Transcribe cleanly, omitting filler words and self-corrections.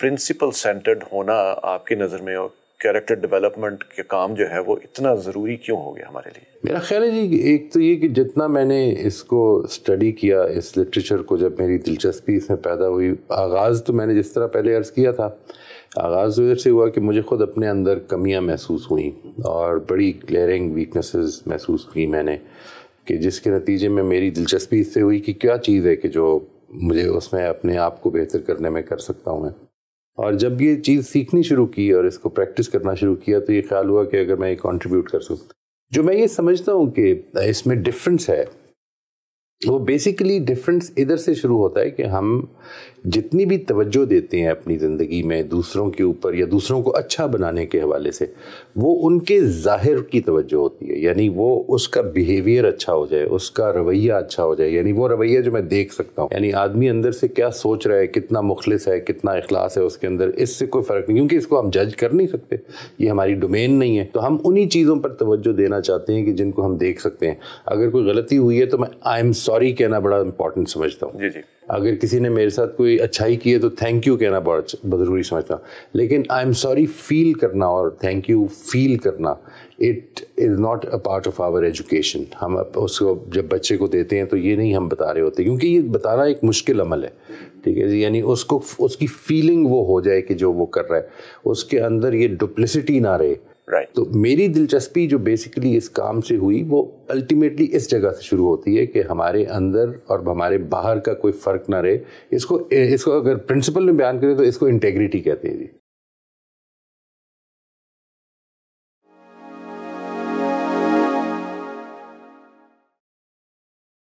Principal centred ہونا آپ کی نظر میں اور کیریکٹر ڈیولپمنٹ کے کام جو ہے وہ اتنا ضروری کیوں ہو گیا ہمارے لیے؟ میرا خیال ہے جی ایک تو یہ کہ جتنا میں نے اس کو اسٹڈی کیا، اس لٹریچر کو، جب میری دلچسپی اس میں پیدا ہوئی، آغاز تو میں نے جس طرح پہلے عرض کیا تھا، آغاز ادھر سے ہوا کہ مجھے خود اپنے اندر کمیاں محسوس ہوئیں اور بڑی گلیئرنگ ویکنیسز محسوس کی میں نے، کہ جس کے نتیجے میں میری دلچسپی اس سے ہوئی کہ کیا چیز ہے کہ جو مجھے اس میں اپنے آپ کو بہتر کرنے میں کر سکتا ہوں میں. اور جب یہ چیز سیکھنی شروع کی اور اس کو پریکٹس کرنا شروع کیا تو یہ خیال ہوا کہ اگر میں یہ کنٹریبیوٹ کر سکتا، جو میں یہ سمجھتا ہوں کہ اس میں ڈفرینس ہے، وہ بیسیکلی ڈفرینس ادھر سے شروع ہوتا ہے کہ ہم جتنی بھی توجہ دیتے ہیں اپنی زندگی میں دوسروں کے اوپر یا دوسروں کو اچھا بنانے کے حوالے سے، وہ ان کے ظاہر کی توجہ ہوتی ہے، یعنی وہ اس کا بیہیویئر اچھا ہو جائے، اس کا رویہ اچھا ہو جائے، یعنی وہ رویہ جو میں دیکھ سکتا ہوں، یعنی آدمی اندر سے کیا سوچ رہا ہے، کتنا مخلص ہے، کتنا اخلاص ہے اس کے اندر، اس سے کوئی فرق نہیں، کیونکہ اس کو ہم جج کر نہیں سکتے، یہ ہماری ڈومین نہیں ہے. تو ہم انہی چیزوں پر توجہ دینا چاہتے ہیں کہ جن کو ہم دیکھ سکتے ہیں. اگر کوئی غلطی ہوئی ہے تو میں آئی ایم سوری کہنا بڑا امپورٹنٹ سمجھتا ہوں. جی. اگر کسی نے میرے ساتھ کوئی اچھائی کی ہے تو تھینک یو کہنا بہت ضروری سمجھتا ہوں. لیکن آئی ایم سوری فیل کرنا اور تھینک یو فیل کرنا، it is not a part of our education. ہم اس کو جب بچے کو دیتے ہیں تو یہ نہیں ہم بتا رہے ہوتے، کیونکہ یہ بتانا ایک مشکل عمل ہے، ٹھیک ہے جی. یعنی اس کو اس کی فیلنگ وہ ہو جائے کہ جو وہ کر رہا ہے اس کے اندر یہ ڈپلسٹی نہ رہے. تو میری دلچسپی جو بیسیکلی اس کام سے ہوئی وہ الٹیمیٹلی اس جگہ سے شروع ہوتی ہے کہ ہمارے اندر اور ہمارے باہر کا کوئی فرق نہ رہے. اس کو اگر پرنسپل میں بیان کریں تو اس کو انٹیگریٹی کہتے ہیں جی.